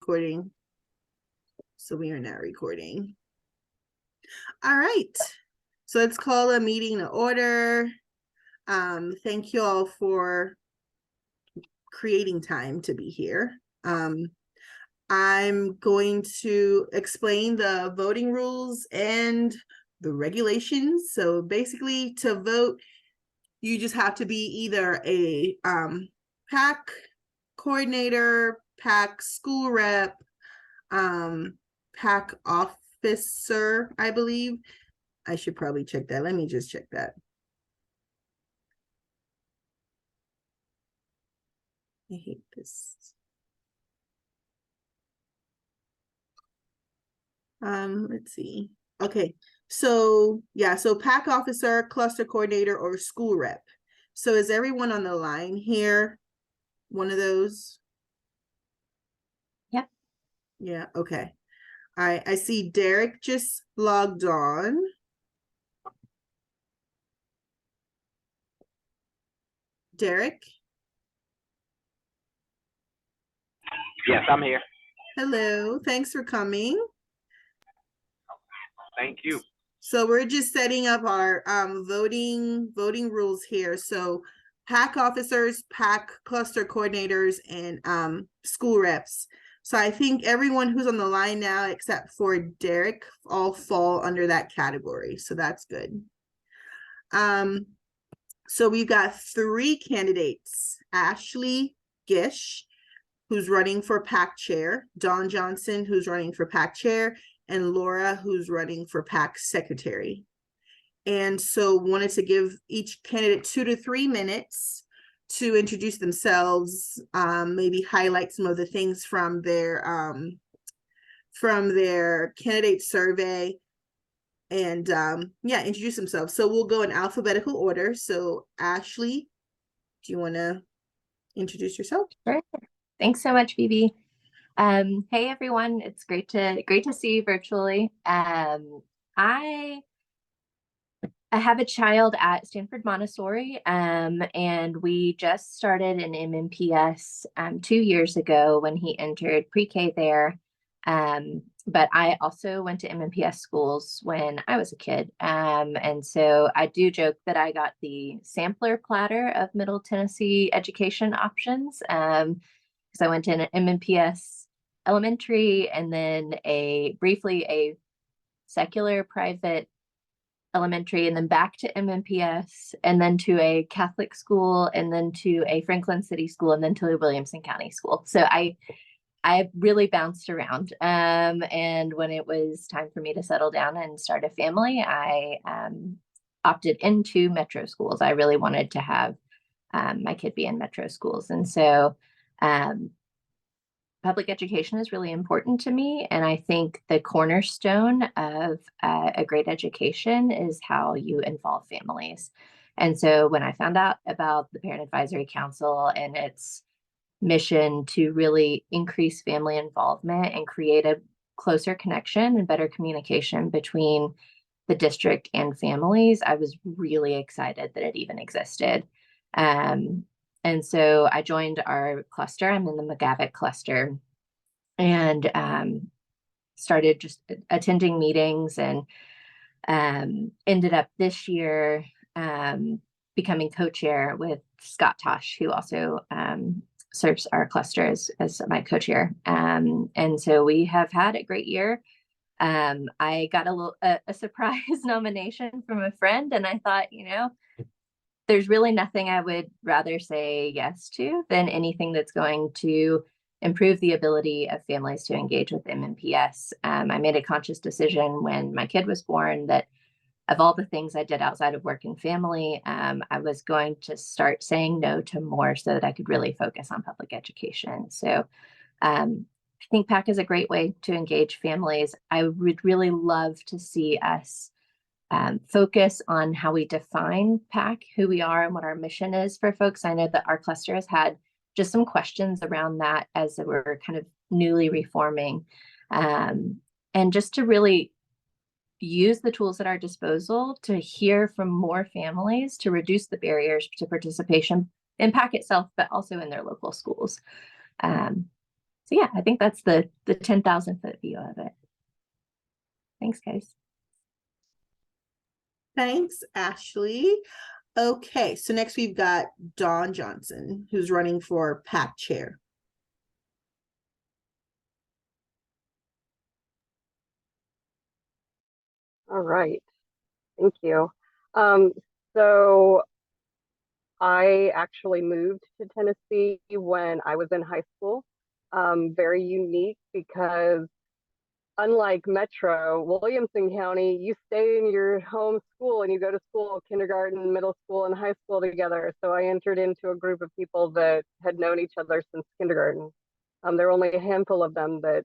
recording. So we are now recording. All right. So let's call a meeting to order. Thank you all for creating time to be here. I'm going to explain the voting rules and the regulations. So basically, to vote, you just have to be either a PAC coordinator, PAC school rep, PAC officer, I believe. I should probably check that. Let me just check that. I hate this. Let's see. Okay, so yeah, so PAC officer, cluster coordinator, or school rep. So is everyone on the line here one of those? Yep. Yeah, okay. All right, I see Derek just logged on. Derek? Yes, I'm here. Hello, thanks for coming. Thank you. So we're just setting up our voting rules here. So PAC officers, PAC cluster coordinators, and school reps. So I think everyone who's on the line now, except for Derek, all fall under that category. So that's good. So we've got 3 candidates: Asley, Gish, who's running for PAC Chair, Don Johnson, who's running for PAC Chair, and Laura, who's running for PAC Secretary. And so wanted to give each candidate 2 to 3 minutes to introduce themselves, maybe highlight some of the things from their candidate survey, and yeah, introduce themselves. So we'll go in alphabetical order. So Asley, do you want to introduce yourself? Sure. Thanks so much, Phoebe. Hey everyone, it's great to see you virtually. I have a child at Stanford Montessori, and we just started an MMPS 2 years ago when he entered pre-K there. But I also went to MMPS schools when I was a kid. And so I do joke that I got the sampler platter of Middle Tennessee education options, because I went to an MMPS elementary, and then briefly a secular private elementary, and then back to MMPS, and then to a Catholic school, and then to a Franklin City school, and then to a Williamson County school. So I really bounced around. And when it was time for me to settle down and start a family, I opted into metro schools. I really wanted to have my kid be in metro schools. And so public education is really important to me. And I think the cornerstone of a great education is how you involve families. And so when I found out about the Parent Advisory Council and its mission to really increase family involvement and create a closer connection and better communication between the district and families, I was really excited that it even existed. And so I joined our cluster. I'm in the McGavick cluster, and started just attending meetings, and ended up this year becoming co-chair with Scott Tosh, who also serves our cluster as my co-chair. And so we have had a great year. I got a surprise nomination from a friend, and I thought, there's really nothing I would rather say yes to than anything that's going to improve the ability of families to engage with MMPS. I made a conscious decision when my kid was born that of all the things I did outside of work and family, I was going to start saying no to more so that I could really focus on public education. So I think PAC is a great way to engage families. I would really love to see us focus on how we define PAC, who we are, and what our mission is for folks. I know that our cluster has had just some questions around that as we're kind of newly reforming, and just to really use the tools at our disposal to hear from more families to reduce the barriers to participation in PAC itself, but also in their local schools. So yeah, I think that's the 10,000-foot view of it. Thanks, guys. Thanks, Ashley. Okay, so next we've got Dawn Johnson, who's running for PAC Chair. All right, thank you. So I actually moved to Tennessee when I was in high school. Very unique because unlike Metro, Williamson County, you stay in your home school and you go to school, kindergarten, middle school, and high school together. So I entered into a group of people that had known each other since kindergarten. There were only a handful of them that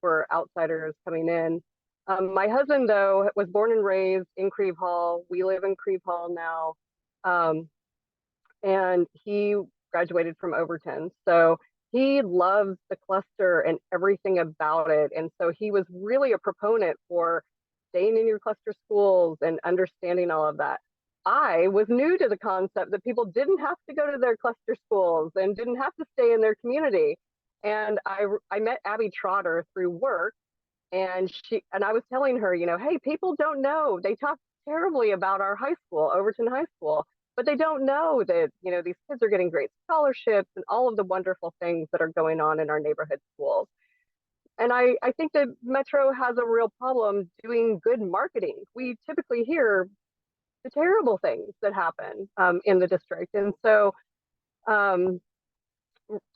were outsiders coming in. My husband, though, was born and raised in Creve Hall. We live in Creve Hall now. And he graduated from Overton. So he loves the cluster and everything about it. And so he was really a proponent for staying in your cluster schools and understanding all of that. I was new to the concept that people didn't have to go to their cluster schools and didn't have to stay in their community. And I met Abby Trotter through work, and I was telling her, you know, hey, people don't know. They talk terribly about our high school, Overton High School, but they don't know that, you know, these kids are getting great scholarships and all of the wonderful things that are going on in our neighborhood schools. And I think that Metro has a real problem doing good marketing. We typically hear the terrible things that happen in the district. And so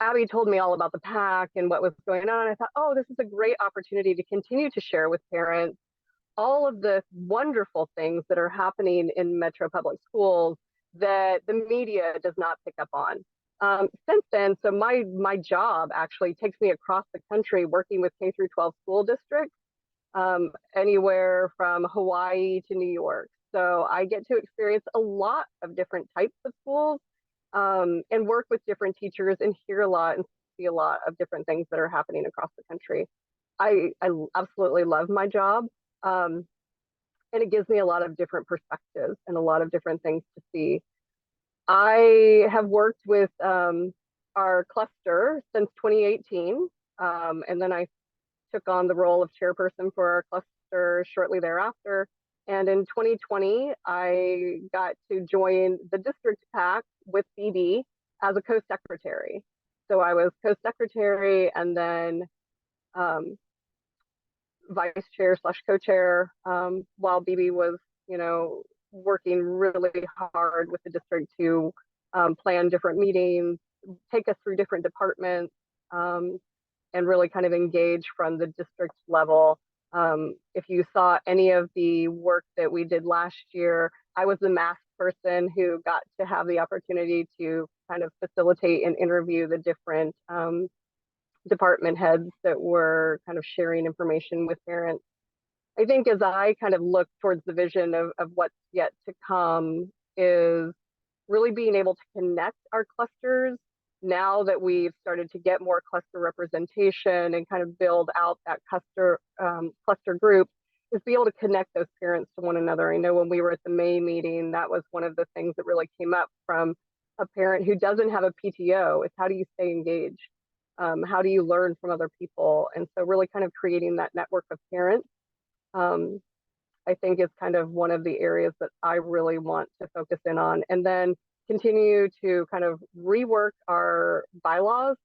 Abby told me all about the PAC and what was going on. I thought, oh, this is a great opportunity to continue to share with parents all of the wonderful things that are happening in Metro Public Schools that the media does not pick up on. Since then, so my job actually takes me across the country working with K through 12 school districts, anywhere from Hawaii to New York. So I get to experience a lot of different types of schools, and work with different teachers and hear a lot and see a lot of different things that are happening across the country. I absolutely love my job. And it gives me a lot of different perspectives and a lot of different things to see. I have worked with our cluster since 2018, and then I took on the role of chairperson for our cluster shortly thereafter. And in 2020, I got to join the district PAC with BB as a co-secretary. So I was co-secretary and then vice chair / co-chair, while BB was, you know, working really hard with the district to plan different meetings, take us through different departments, and really kind of engage from the district level. If you saw any of the work that we did last year, I was the mask person who got to have the opportunity to kind of facilitate and interview the different department heads that were kind of sharing information with parents. I think as I kind of look towards the vision of what's yet to come is really being able to connect our clusters now that we've started to get more cluster representation and kind of build out that cluster group, is be able to connect those parents to one another. I know when we were at the May meeting, that was one of the things that really came up from a parent who doesn't have a PTO, is how do you stay engaged? How do you learn from other people? And so really kind of creating that network of parents, I think is kind of one of the areas that I really want to focus in on. And then continue to kind of rework our bylaws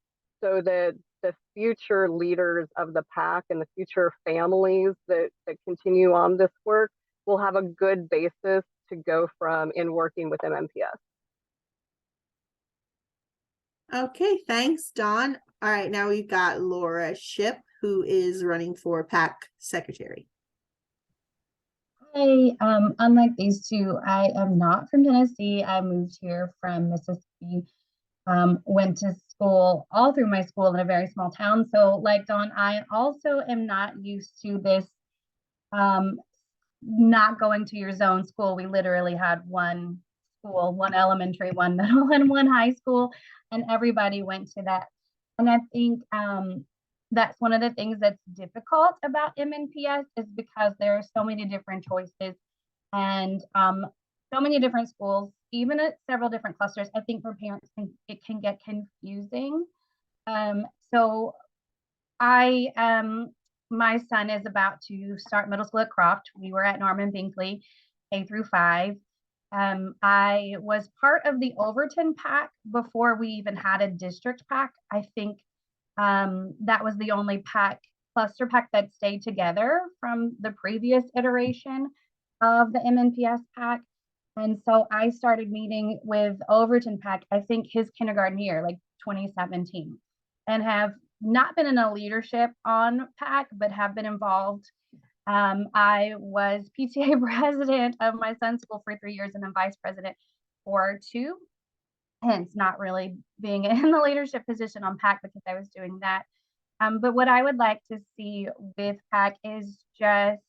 so that the future leaders of the PAC and the future families that continue on this work will have a good basis to go from in working with MMPS. Okay, thanks, Dawn. All right, now we've got Laura Shipp, who is running for PAC Secretary. Hi, unlike these two, I am not from Tennessee. I moved here from Mississippi, went to school all through my school in a very small town. So like Dawn, I also am not used to this, not going to your zone school. We literally had one school, one elementary, one middle, and one high school, and everybody went to that. And I think that's one of the things that's difficult about MNPS, is because there are so many different choices and so many different schools, even at several different clusters. I think for parents, it can get confusing. So My son is about to start middle school at Croft. We were at Norman Binkley, K-5. I was part of the Overton PAC before we even had a district PAC. I think that was the only PAC, cluster PAC, that stayed together from the previous iteration of the MNPS PAC. And so I started meeting with Overton PAC, I think his kindergarten year, like 2017, and have not been in a leadership on PAC, but have been involved. I was PTA president of my son's school for 3 years and then vice president for 2, hence not really being in the leadership position on PAC because I was doing that. But what I would like to see with PAC is just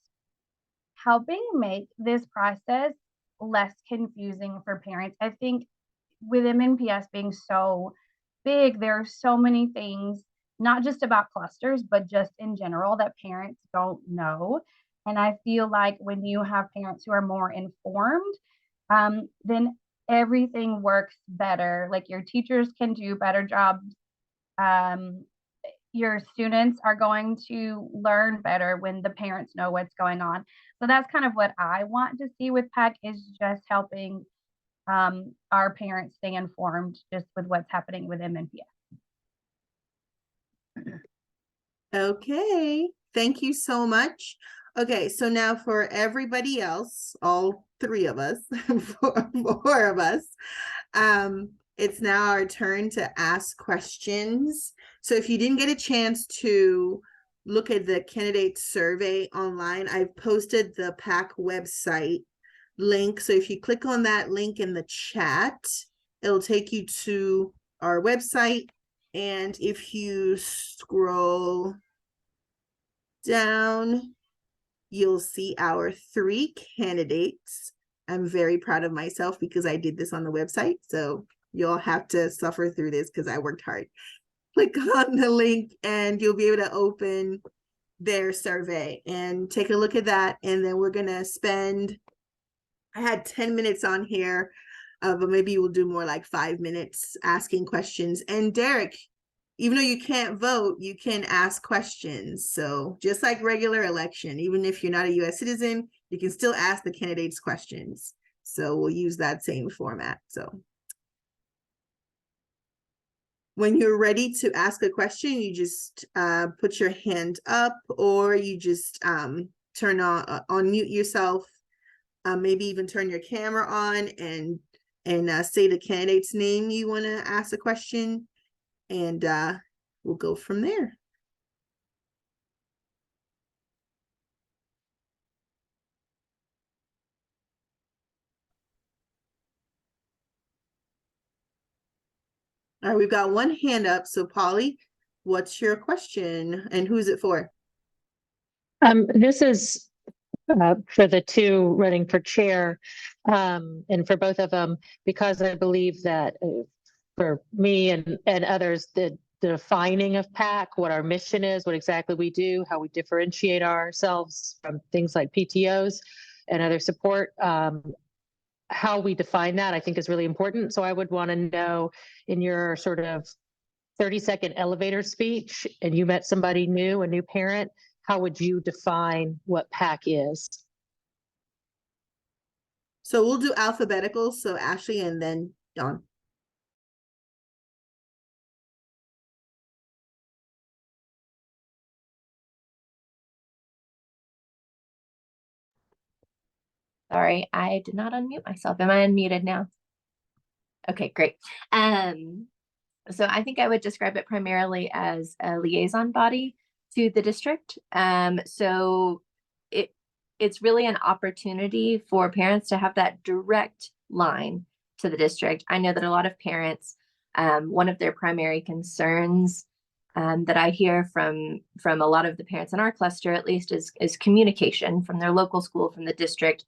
helping make this process less confusing for parents. I think with MNPS being so big, there are so many things, not just about clusters, but just in general, that parents don't know. And I feel like when you have parents who are more informed, then everything works better. Like your teachers can do better jobs. Your students are going to learn better when the parents know what's going on. So that's kind of what I want to see with PAC, is just helping our parents stay informed just with what's happening with MNPS. Okay, thank you so much. Okay, so now for everybody else, all 3 of us, 4 of us, it's now our turn to ask questions. So if you didn't get a chance to look at the candidate survey online, I've posted the PAC website link. So if you click on that link in the chat, it'll take you to our website. And if you scroll down, you'll see our 3 candidates. I'm very proud of myself because I did this on the website. So you'll have to suffer through this because I worked hard. Click on the link and you'll be able to open their survey and take a look at that. And then we're going to spend, I had 10 minutes on here, but maybe we'll do more like 5 minutes asking questions. And Derek, even though you can't vote, you can ask questions. So just like regular election, even if you're not a US citizen, you can still ask the candidates questions. So we'll use that same format. So when you're ready to ask a question, you just put your hand up, or you just turn on, unmute yourself, maybe even turn your camera on and say the candidate's name you want to ask a question, and we'll go from there. All right, we've got 1 hand up. So Polly, what's your question and who's it for? This is for the 2 running for chair, and for both of them, because I believe that for me and others, the defining of PAC, what our mission is, what exactly we do, how we differentiate ourselves from things like PTOs and other support, how we define that, I think, is really important. So I would want to know, in your sort of 30-second elevator speech, and you met somebody new, a new parent, how would you define what PAC is? So we'll do alphabetical. So Asley and then Dawn. Sorry, I did not unmute myself. Am I unmuted now? Okay, great. So I think I would describe it primarily as a liaison body to the district. So it's really an opportunity for parents to have that direct line to the district. I know that a lot of parents, one of their primary concerns that I hear from a lot of the parents in our cluster, at least, is communication from their local school, from the district,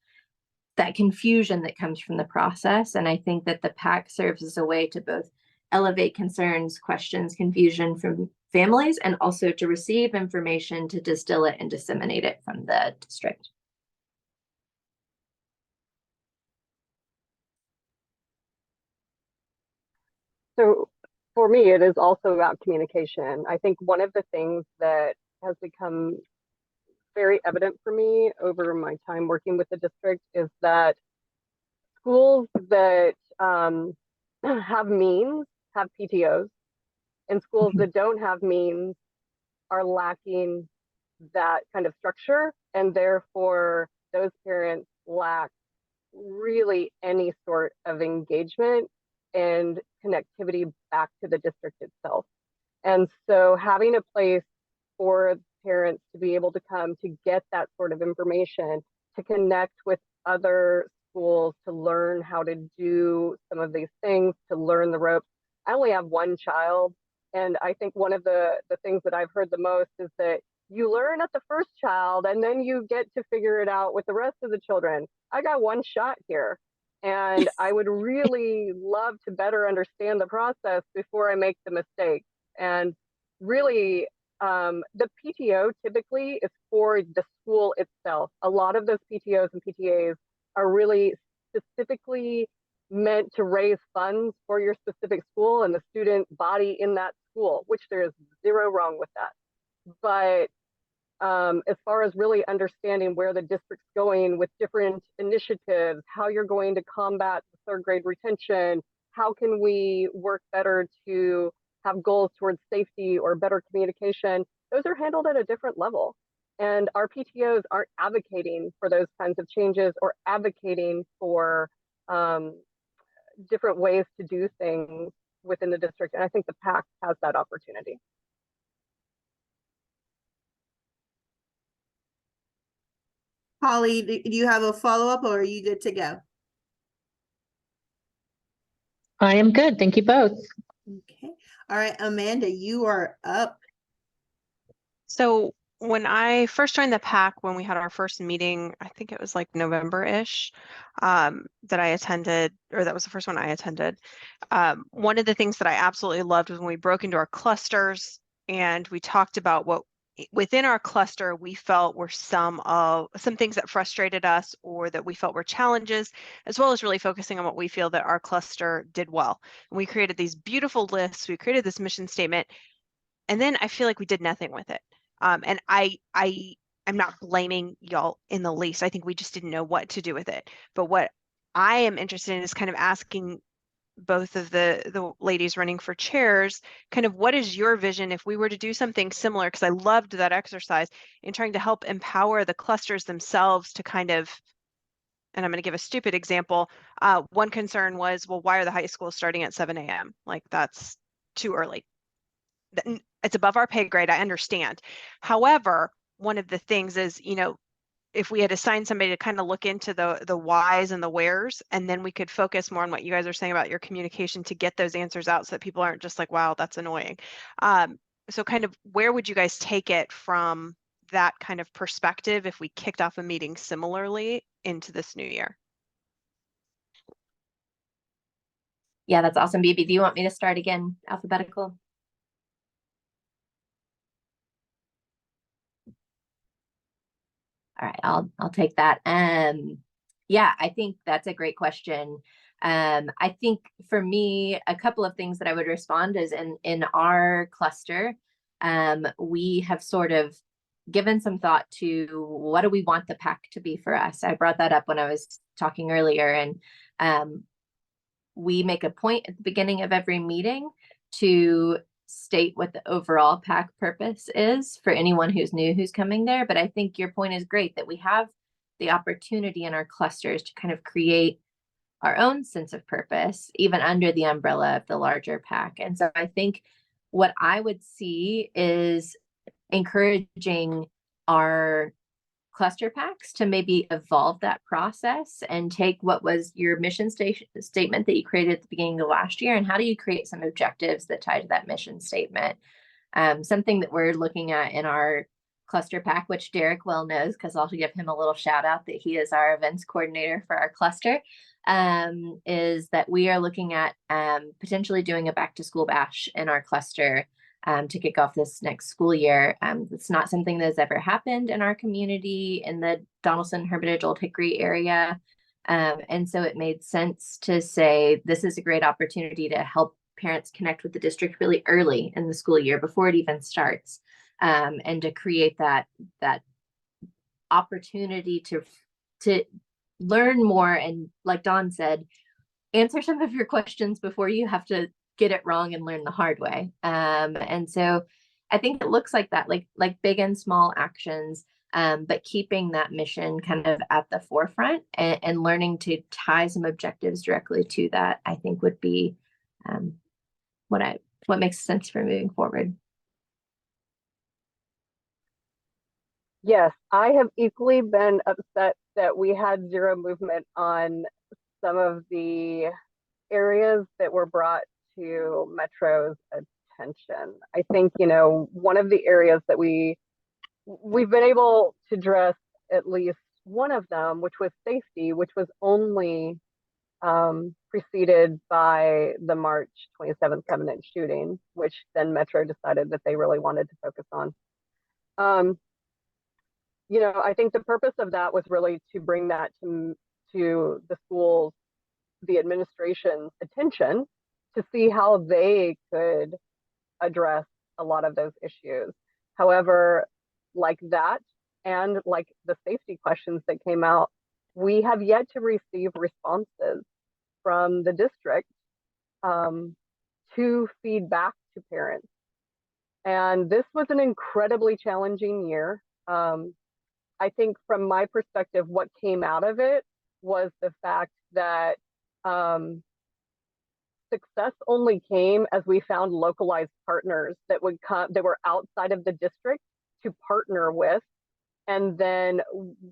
that confusion that comes from the process. And I think that the PAC serves as a way to both elevate concerns, questions, confusion from families, and also to receive information, to distill it and disseminate it from the district. So for me, it is also about communication. I think one of the things that has become very evident for me over my time working with the district is that schools that have means have PTOs, and schools that don't have means are lacking that kind of structure, and therefore those parents lack really any sort of engagement and connectivity back to the district itself. And so having a place for parents to be able to come to get that sort of information, to connect with other schools, to learn how to do some of these things, to learn the ropes. I only have one child, and I think one of the things that I've heard the most is that you learn at the first child and then you get to figure it out with the rest of the children. I got one shot here, and I would really love to better understand the process before I make the mistake. And really, the PTO typically is for the school itself. A lot of those PTOs and PTAs are really specifically meant to raise funds for your specific school and the student body in that school, which there is zero wrong with that. But as far as really understanding where the district's going with different initiatives, how you're going to combat third grade retention, how can we work better to have goals towards safety or better communication, those are handled at a different level. And our PTOs aren't advocating for those kinds of changes or advocating for different ways to do things within the district. And I think the PAC has that opportunity. Holly, do you have a follow-up or are you good to go? I am good. Thank you both. Okay. All right, Amanda, you are up. So when I first joined the PAC, when we had our first meeting, I think it was like November-ish, that I attended, or that was the first one I attended. One of the things that I absolutely loved was when we broke into our clusters and we talked about what within our cluster we felt were some things that frustrated us or that we felt were challenges, as well as really focusing on what we feel that our cluster did well. And we created these beautiful lists, we created this mission statement, and then I feel like we did nothing with it. And I'm not blaming y'all in the least. I think we just didn't know what to do with it. But what I am interested in is kind of asking both of the ladies running for chairs, kind of what is your vision if we were to do something similar? Because I loved that exercise in trying to help empower the clusters themselves to kind of, and I'm going to give a stupid example. One concern was, well, why are the high schools starting at 7 a.m.? Like, that's too early. It's above our pay grade, I understand. However, one of the things is, if we had assigned somebody to kind of look into the whys and the wheres, and then we could focus more on what you guys are saying about your communication to get those answers out so that people aren't just like, wow, that's annoying. So kind of where would you guys take it from that kind of perspective if we kicked off a meeting similarly into this new year? Yeah, that's awesome. Bibi, do you want me to start again, alphabetical? All right, I'll take that. Yeah, I think that's a great question. I think for me, a couple of things that I would respond is in our cluster, we have sort of given some thought to what do we want the PAC to be for us. I brought that up when I was talking earlier, and we make a point at the beginning of every meeting to state what the overall PAC purpose is for anyone who's new, who's coming there. But I think your point is great that we have the opportunity in our clusters to kind of create our own sense of purpose, even under the umbrella of the larger PAC. And so I think what I would see is encouraging our cluster PACs to maybe evolve that process and take what was your mission statement that you created at the beginning of last year, and how do you create some objectives that tie to that mission statement? Something that we're looking at in our cluster PAC, which Derek well knows, because I'll give him a little shout out that he is our events coordinator for our cluster, is that we are looking at potentially doing a back to school bash in our cluster to kick off this next school year. It's not something that has ever happened in our community in the Donaldson, Hermitage, Old Hickory area. And so it made sense to say, this is a great opportunity to help parents connect with the district really early in the school year before it even starts, and to create that opportunity to learn more, and like Dawn said, answer some of your questions before you have to get it wrong and learn the hard way. And so I think it looks like that, like big and small actions, but keeping that mission kind of at the forefront, and learning to tie some objectives directly to that, I think would be what makes sense for moving forward. Yes, I have equally been upset that we had zero movement on some of the areas that were brought to Metro's attention. I think, one of the areas that we've been able to address at least one of them, which was safety, which was only preceded by the March 27th Covenant shooting, which then Metro decided that they really wanted to focus on. I think the purpose of that was really to bring that to the schools, the administration's attention, to see how they could address a lot of those issues. However, like that, and like the safety questions that came out, we have yet to receive responses from the district to feed back to parents. And this was an incredibly challenging year. I think from my perspective, what came out of it was the fact that success only came as we found localized partners that would come, that were outside of the district, to partner with, and then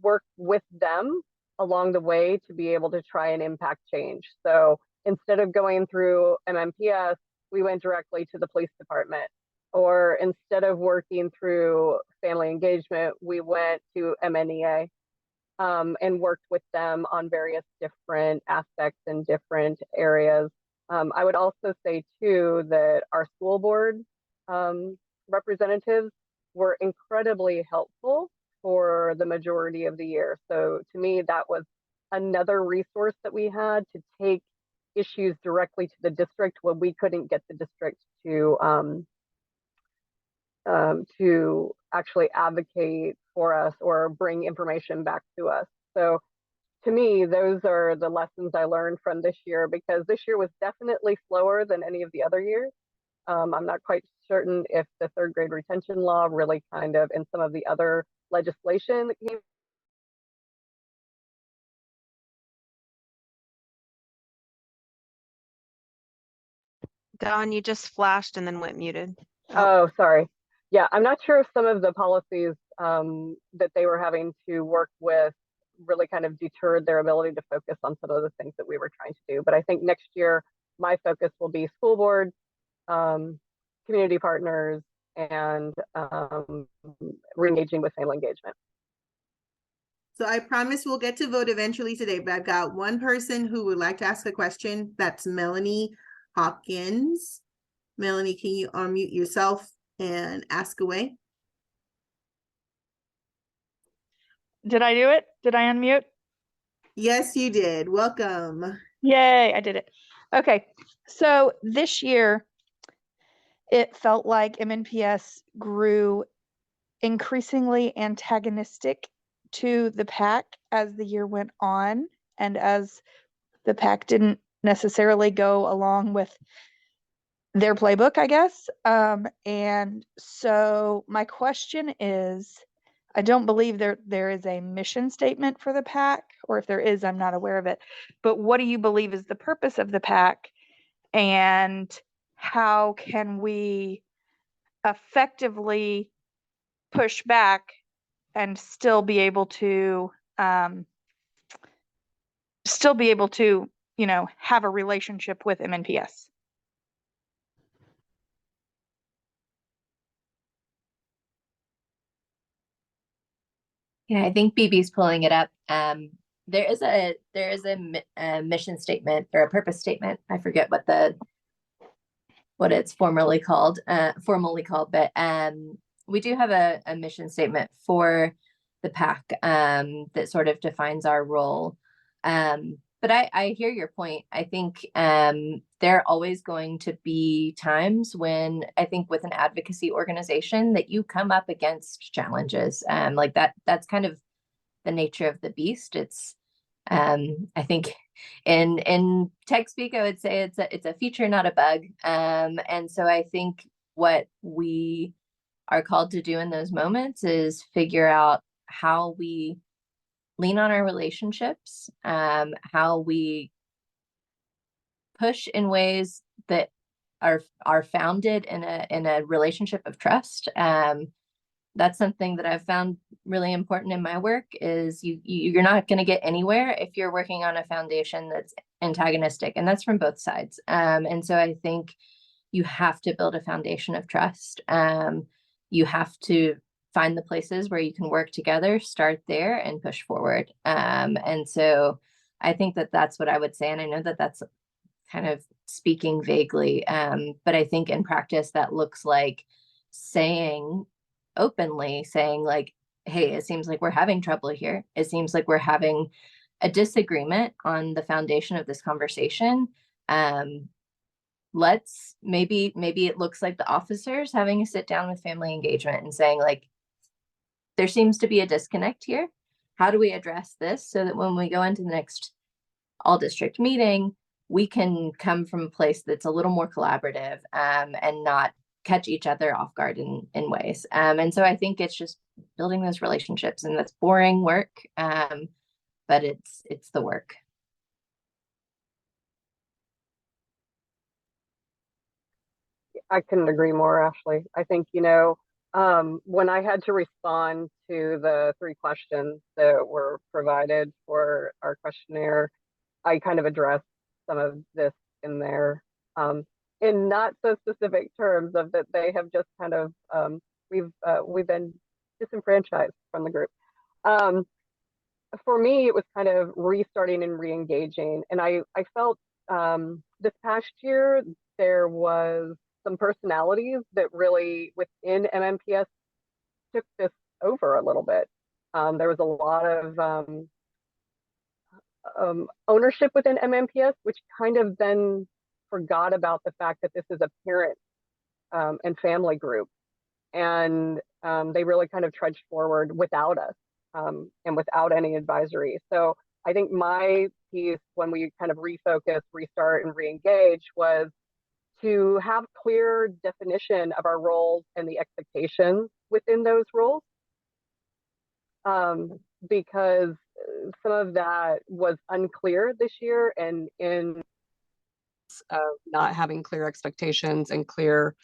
work with them along the way to be able to try and impact change. So instead of going through MMPS, we went directly to the police department. Or instead of working through family engagement, we went to MNEA and worked with them on various different aspects in different areas. I would also say too that our school board representatives were incredibly helpful for the majority of the year. So to me, that was another resource that we had to take issues directly to the district when we couldn't get the district to actually advocate for us or bring information back to us. So to me, those are the lessons I learned from this year, because this year was definitely slower than any of the other years. I'm not quite certain if the third grade retention law really kind of, and some of the other legislation that came. Dawn, you just flashed and then went muted. Oh, sorry. Yeah, I'm not sure if some of the policies that they were having to work with really kind of deterred their ability to focus on some of the things that we were trying to do. But I think next year, my focus will be school board, community partners, and re-engaging with family engagement. So I promise we'll get to vote eventually today, but I've got one person who would like to ask a question. That's Melanie Hawkins. Melanie, can you unmute yourself and ask away? Did I do it? Did I unmute? Yes, you did. Welcome. Yay, I did it. Okay, so this year, it felt like MNPS grew increasingly antagonistic to the PAC as the year went on, and as the PAC didn't necessarily go along with their playbook, I guess. And so my question is, I don't believe there is a mission statement for the PAC, or if there is, I'm not aware of it. But what do you believe is the purpose of the PAC, and how can we effectively push back and still be able to have a relationship with MNPS? Yeah, I think BB's pulling it up. There is a mission statement or a purpose statement. I forget what it's formally called, but we do have a mission statement for the PAC that sort of defines our role. But but I hear your point. I think there are always going to be times when I think with an advocacy organization that you come up against challenges. Like that's kind of the nature of the beast. It's I think in tech speak, I would say it's a feature, not a bug. And so I think what we are called to do in those moments is figure out how we lean on our relationships, how we push in ways that are founded in a relationship of trust. That's something that I've found really important in my work is you're not going to get anywhere if you're working on a foundation that's antagonistic, and that's from both sides. And so I think you have to build a foundation of trust. You have to find the places where you can work together, start there, and push forward. And so I think that that's what I would say. And I know that that's kind of speaking vaguely, but I think in practice that looks like saying openly, saying like, hey, it seems like we're having trouble here. It seems like we're having a disagreement on the foundation of this conversation. Let's maybe it looks like the officers having a sit down with family engagement and saying like, there seems to be a disconnect here. How do we address this so that when we go into the next all district meeting, we can come from a place that's a little more collaborative, and not catch each other off guard in ways. And so I think it's just building those relationships, and that's boring work, but it's the work. I couldn't agree more, Ashley. I think, when I had to respond to the 3 questions that were provided for our questionnaire, I kind of addressed some of this in there, in not so specific terms of that they have just kind of, we've been disenfranchised from the group. For me, it was kind of restarting and re-engaging. And I felt this past year, there was some personalities that really within MMPS took this over a little bit. There was a lot of ownership within MMPS, which kind of then forgot about the fact that this is a parent and family group. And they really kind of trudged forward without us and without any advisory. So I think my piece when we kind of refocus, restart, and re-engage was to have clear definition of our roles and the expectations within those roles. Because some of that was unclear this year, and in not having clear expectations and clear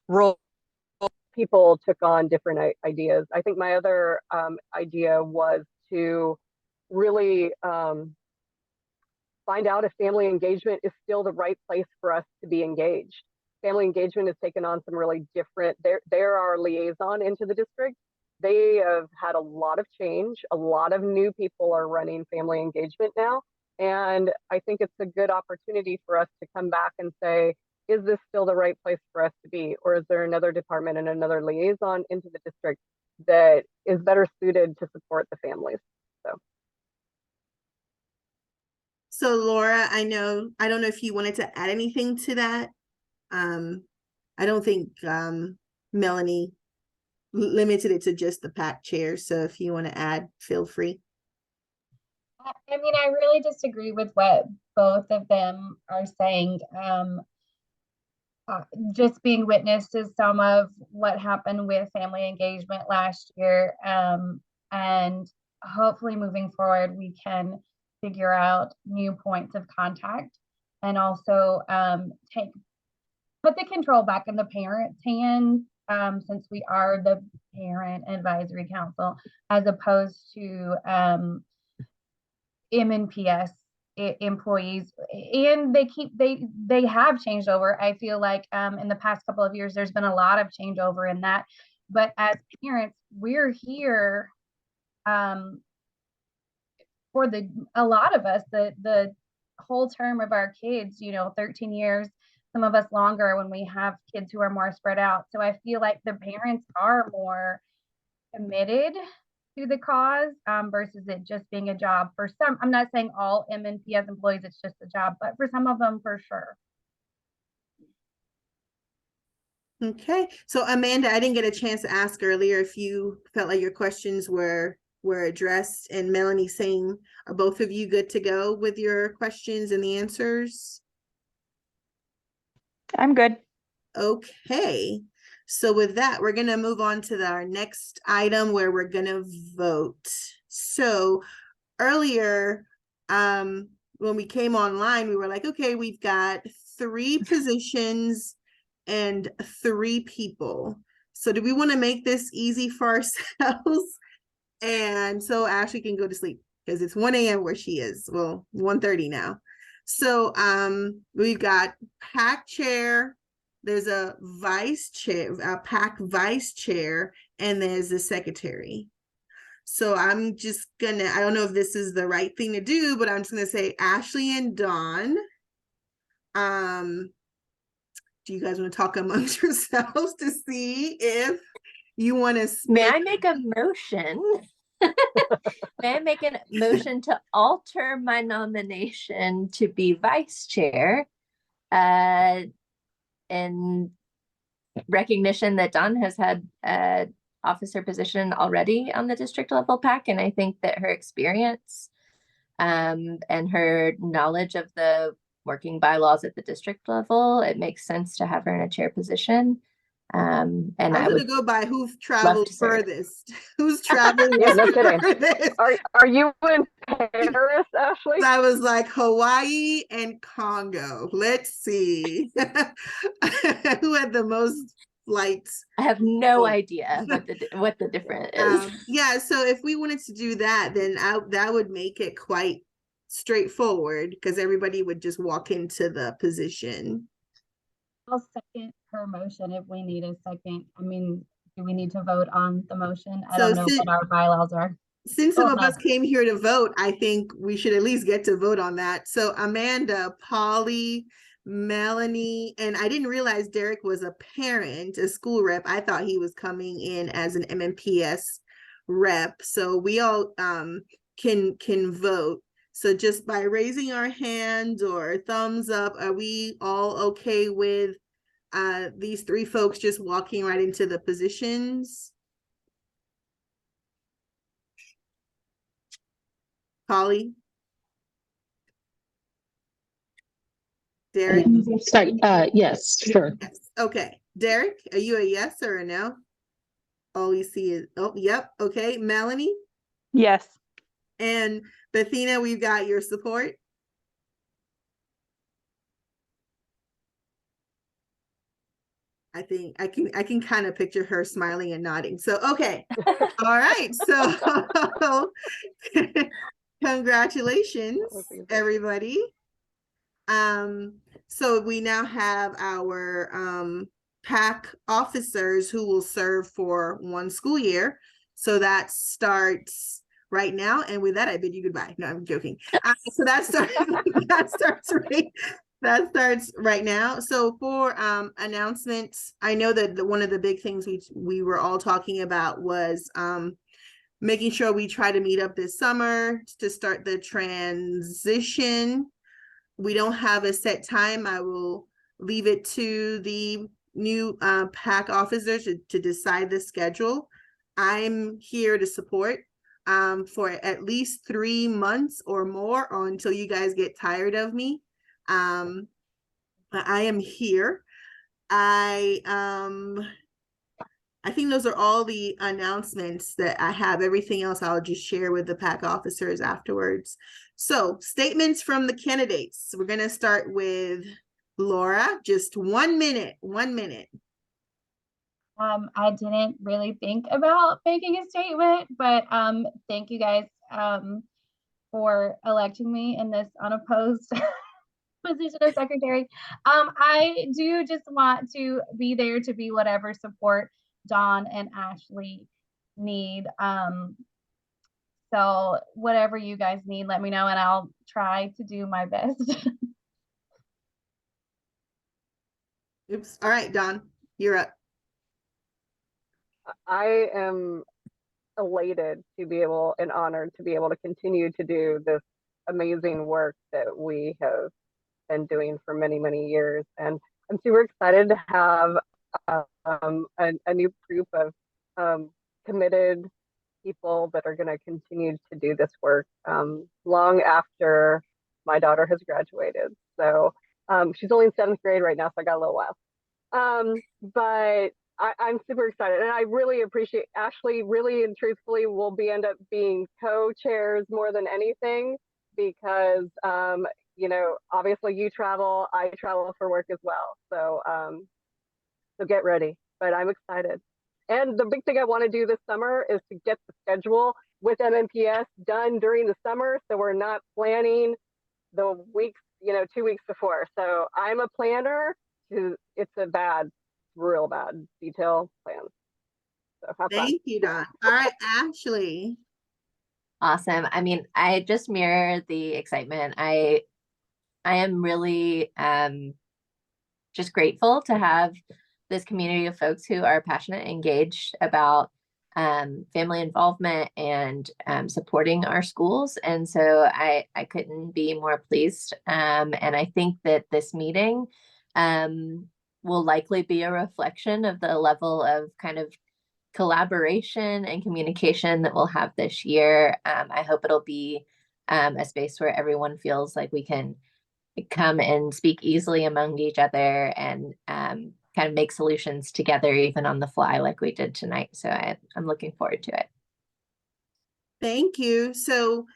role, people took on different ideas. I think my other idea was to really find out if family engagement is still the right place for us to be engaged. Family engagement has taken on some really different, they're our liaison into the district. They have had a lot of change. A lot of new people are running family engagement now. And I think it's a good opportunity for us to come back and say, is this still the right place for us to be? Or is there another department and another liaison into the district that is better suited to support the families? So Laura, I don't know if you wanted to add anything to that. I don't think Melanie limited it to just the PAC chair. So if you want to add, feel free. I mean, I really disagree with what both of them are saying. Just being witness to some of what happened with family engagement last year, and hopefully moving forward, we can figure out new points of contact and also put the control back in the parents' hands, since we are the parent advisory council, as opposed to MNPS employees. And they have changed over. I feel like in the past couple of years, there's been a lot of changeover in that. But as parents, we're here for a lot of us, the whole term of our kids, 13 years, some of us longer when we have kids who are more spread out. So I feel like the parents are more committed to the cause versus it just being a job for some. I'm not saying all MNPS employees, it's just a job, but for some of them, for sure. Okay, so Amanda, I didn't get a chance to ask earlier if you felt like your questions were addressed, and Melanie, same. Are both of you good to go with your questions and the answers? I'm good. Okay, so with that, we're gonna move on to our next item where we're gonna vote. So earlier, when we came online, we were like, okay, we've got 3 positions and 3 people. So do we want to make this easy for ourselves? And so Ashley can go to sleep because it's 1 a.m. where she is. Well, 1:30 now. So we've got PAC chair, there's a vice chair, a PAC vice chair, and there's a secretary. So I'm just gonna, I don't know if this is the right thing to do, but I'm just gonna say Ashley and Dawn. Do you guys want to talk amongst yourselves to see if you want to May split? I make a motion? May I make a motion to alter my nomination to be vice chair in recognition that Dawn has had a officer position already on the district level PAC, and I think that her experience and her knowledge of the working bylaws at the district level, it makes sense to have her in a chair position. And I'm I gonna would go by who's traveled to serve. furthest. Who's traveling Yeah, no kidding. furthest? Are you in Paris, Ashley? I was like Hawaii and Congo. Let's see who had the most flights. I have no Oh. idea what the difference is. Yeah, so if we wanted to do that, then that would make it quite straightforward because everybody would just walk into the position. I'll second her motion if we need a second. I mean, do we need to vote on the motion? I don't know what our bylaws are. Since some Oh, of us came here to vote, I think we should at least get to vote on that. So Amanda, Polly, Melanie, and I didn't realize Derek was a parent, a school rep. I thought he was coming in as an MNPS rep. So we all can vote. So just by raising our hand or thumbs up, are we all okay with these 3 folks just walking right into the positions? Polly? Derek? Sorry, yes, sure. Yes. Okay. Derek, are you a yes or a no? All we see is, oh, yep. Okay. Melanie Yes. and Bethina, we've got your support. I think I can kind of picture her smiling and nodding. So, okay. All right. So congratulations, everybody. So we now have our PAC officers who will serve for 1 school year. So that starts right now. And with that, I bid you goodbye. No, I'm joking. So that starts that starts right now. So for announcements, I know that one of the big things we were all talking about was making sure we try to meet up this summer to start the transition. We don't have a set time. I will leave it to the new PAC officers to decide the schedule. I'm here to support for at least 3 months or more, or until you guys get tired of me. I am here. I think those are all the announcements that I have. Everything else I'll just share with the PAC officers afterwards. So statements from the candidates. We're gonna start with Laura, just 1 minute, 1 minute. I didn't really think about making a statement, but thank you guys for electing me in this unopposed position of secretary. I do just want to be there to be whatever support Dawn and Ashley need. So whatever you guys need, let me know and I'll try to do my best. Oops. All right, Dawn, you're up. I am elated to be able and honored to be able to continue to do this amazing work that we have been doing for many, many years. And I'm super excited to have a new group of committed people that are going to continue to do this work long after my daughter has graduated. So she's only in 7th grade right now, so I got a little while. But I'm super excited, and I really appreciate Asley. Really and truthfully, will end up being co-chairs more than anything, because you know, obviously you travel, I travel for work as well. So so get ready. But I'm excited. And the big thing I want to do this summer is to get the schedule with MNPS done during the summer, so we're not planning the weeks, you know, 2 weeks before. So I'm a planner. It's a real bad detail plan. So have fun. Thank you, Dawn. All right, Asley. Awesome. I mean, I just mirror the excitement. I am really just grateful to have this community of folks who are passionate and engaged about family involvement and supporting our schools. And so I couldn't be more pleased. And I think that this meeting will likely be a reflection of the level of kind of collaboration and communication that we'll have this year. I hope it'll be a space where everyone feels like we can come and speak easily among each other and kind of make solutions together, even on the fly, like we did tonight. So I'm looking forward to it. Thank you. So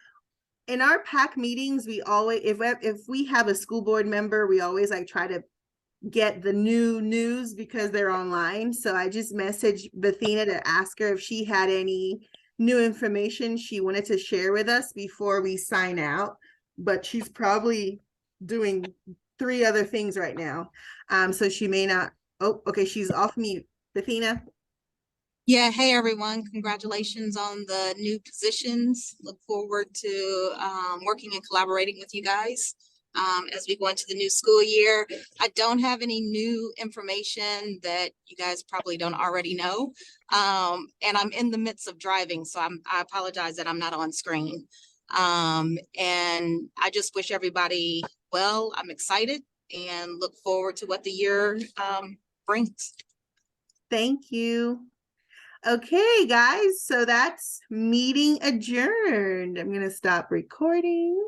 in our PAC meetings, we always, if we have a school board member, we always like try to get the new news because they're online. So I just messaged Bethina to ask her if she had any new information she wanted to share with us before we sign out, but she's probably doing 3 other things right now. So she may not. Oh, okay, she's off mute. Bethina. Yeah, hey everyone, congratulations on the new positions. Look forward to working and collaborating with you guys as we go into the new school year. I don't have any new information that you guys probably don't already know. And I'm in the midst of driving, so I apologize that I'm not on screen. And I just wish everybody well. I'm excited and look forward to what the year brings. Thank you. Okay, guys, so that's meeting adjourned. I'm going to stop recording.